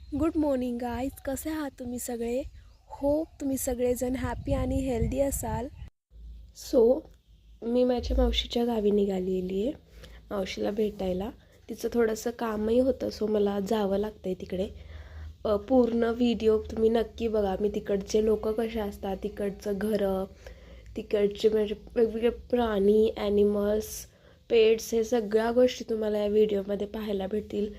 Good morning guys, कसे आहात तुम्ही सगळे? होप तुम्ही सगळेजण हॅपी आणि हेल्दी असाल. मी माझ्या मावशीच्या गावी निघालेली आहे मावशीला भेटायला. तिचं थोडंसं कामही होतं, सो मला जावं लागतं आहे तिकडे. पूर्ण व्हिडिओ तुम्ही नक्की बघा. मी तिकडचे लोक कसे असतात, तिकडचं घरं, तिकडचे म्हणजे वेगवेगळे प्राणी, ॲनिमल्स, पेट्स, हे सगळ्या गोष्टी तुम्हाला या व्हिडिओमध्ये पाहायला भेटतील.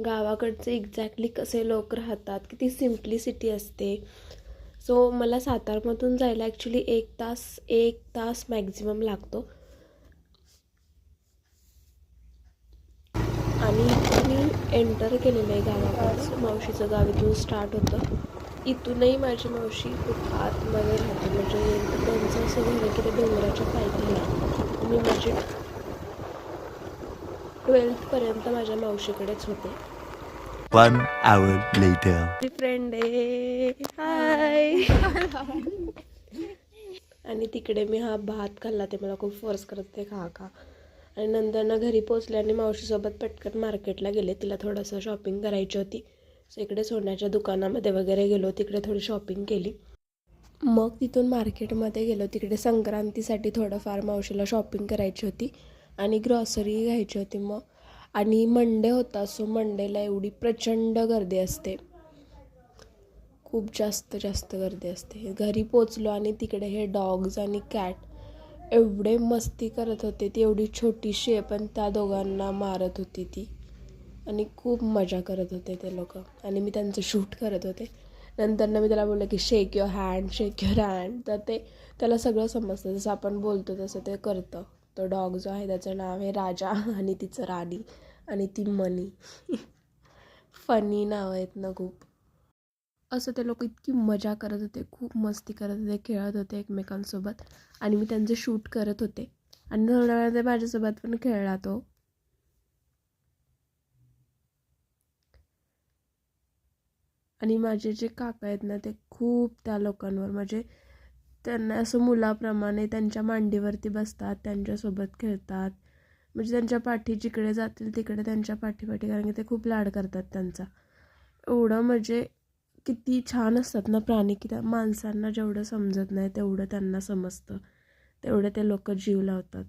गावाकडचे एक्झॅक्टली कसे लोक राहतात, किती सिम्प्लिसिटी असते. सो मला सातारमधून जायला ॲक्च्युली एक तास मॅक्झिमम लागतो. आणि मी एंटर केलेलं आहे गावाकडचं. मावशीचं गाव इथून स्टार्ट होतं. इथूनही माझी मावशी खूप आतमध्ये राहते, म्हणजे त्यांचं असं झालं की ते डोंगराच्या पायथ्याला. मी माझी 12th माझ्या मावशीकडेच होते. 1 hour later. माझी फ्रेंड आहे, हाय. आणि तिकडे मी हा भात खाल्ला, ते मला खूप फोर्स करत ते खा. आणि नंतर घरी पोचल्याने मावशीसोबत पटकन मार्केटला गेले. तिला थोडंसं शॉपिंग करायची होती, सो इकडे सोन्याच्या दुकानामध्ये वगैरे गेलो, तिकडे थोडी शॉपिंग केली. मग तिथून मार्केटमध्ये गेलो. तिकडे संक्रांतीसाठी थोडंफार मावशीला शॉपिंग करायची होती आणि ग्रॉसरी घ्यायची होती. मग आणि मंडे होता, सो मंडेला एवढी प्रचंड गर्दी असते, खूप जास्त गर्दी असते. घरी पोचलो आणि तिकडे हे डॉग्स आणि कॅट एवढे मस्ती करत होते. ती एवढी छोटीशी आहे, पण त्या दोघांना मारत होती ती, आणि खूप मजा करत होते ते लोक. आणि मी त्यांचं शूट करत होते. नंतर मी त्याला बोललं की शेक युअर हँड. तर त्याला सगळं समजतं, जसं आपण बोलतो तसं ते करतं. तो डॉग जो आहे त्याचं नाव आहे राजा आणि तिचं राणी आणि ती मनी. फनी नाव आहेत ना खूप. असं ते लोक इतकी मजा करत होते, खूप मस्ती करत होते, खेळत होते एकमेकांसोबत. आणि मी त्यांचे शूट करत होते. आणि थोड्या वेळा ते माझ्यासोबत पण खेळला तो. आणि माझे जे काका आहेत ना, ते खूप त्या लोकांवर, म्हणजे त्यांना असं मुलाप्रमाणे त्यांच्या मांडीवरती बसतात, त्यांच्यासोबत खेळतात. म्हणजे त्यांच्या पाठी जिकडे जातील तिकडे त्यांच्या पाठी, कारण की ते खूप लाड करतात त्यांचा. एवढं म्हणजे किती छान असतात ना प्राणी, की त्या माणसांना जेवढं समजत नाही तेवढं त्यांना समजतं, तेवढं ते लोक जीव लावतात.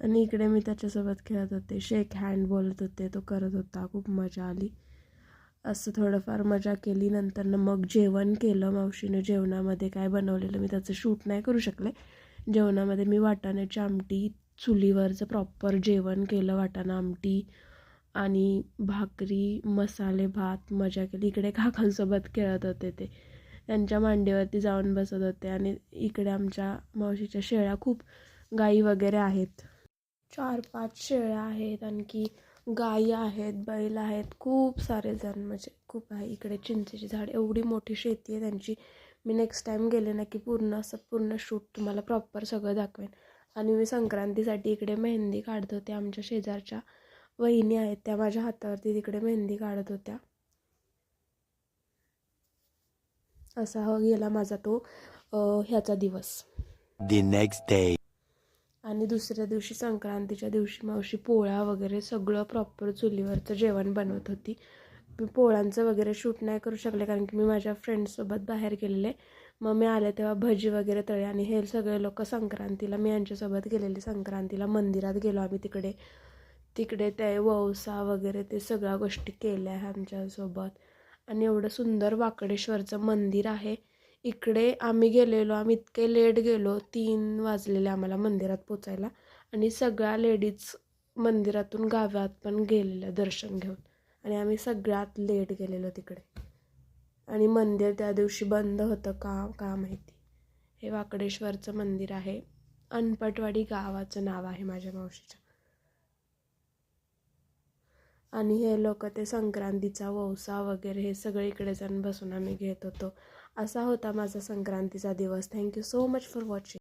आणि इकडे मी त्याच्यासोबत खेळत होते, शेक हँड बोलत होते, तो करत होता. खूप मजा आली. असं थोडंफार मजा केली. नंतर मग जेवण केलं मावशीने. जेवणामध्ये काय बनवलेलं मी त्याचं शूट नाही करू शकले. जेवणामध्ये मी वाटाण्याची आमटी, चुलीवरचं प्रॉपर जेवण केलं, वाटाणा आमटी आणि भाकरी, मसाले भात. मजा केली. इकडे काकांसोबत खेळत होते, ते त्यांच्या मांडीवरती जाऊन बसत होते. आणि इकडे आमच्या मावशीच्या शेळ्या, खूप गाई वगैरे आहेत, 4-5 शेळ्या आहेत, आणखी गाई आहेत, बैल आहेत, खूप सारे जण, म्हणजे खूप आहे. इकडे चिंचेची झाड, एवढी मोठी शेती आहे त्यांची. मी नेक्स्ट टाईम गेले ना की पूर्ण शूट तुम्हाला प्रॉपर सगळं दाखवेन. आणि मी संक्रांतीसाठी इकडे मेहंदी काढत होते. आमच्या शेजारच्या वहिनी आहेत, त्या माझ्या हातावरती तिकडे मेहंदी काढत होत्या. असा गेला माझा तो ह्याचा दिवस. The next day. आणि दुसऱ्या दिवशी, संक्रांतीच्या दिवशी, मावशी पोळ्या वगैरे सगळं प्रॉपर चुलीवरचं जेवण बनवत होती. मी पोळ्यांचं वगैरे शूट नाही करू शकले, कारण की मी माझ्या फ्रेंड्ससोबत बाहेर गेलेले. मग मी आले तेव्हा भजी वगैरे तळे. आणि हे सगळे लोक संक्रांतीला मी यांच्यासोबत गेलेले. संक्रांतीला मंदिरात गेलो आम्ही. तिकडे ते ववसा वगैरे ते सगळ्या गोष्टी केल्या आहे आमच्यासोबत. आणि एवढं सुंदर वाकडेश्वरचं मंदिर आहे. इकडे आम्ही गेलेलो, आम्ही इतके लेट गेलो, 3 वाजलेले आम्हाला मंदिरात पोचायला. आणि सगळ्या लेडीज मंदिरातून गावात पण गेलेल्या दर्शन घेऊन, आणि आम्ही सगळ्यात लेट गेलेलो तिकडे. आणि मंदिर त्या दिवशी बंद होतं का माहिती. हे वाकडेश्वरचं मंदिर आहे. अनपटवाडी गावाचं नाव आहे माझ्या मावशीच्या. आणि हे लोक ते संक्रांतीचा ववसा वगैरे हे सगळे इकडे जाऊन बसून आम्ही घेत होतो. असा होता माझा संक्रांतीचा दिवस. Thank you so much for watching.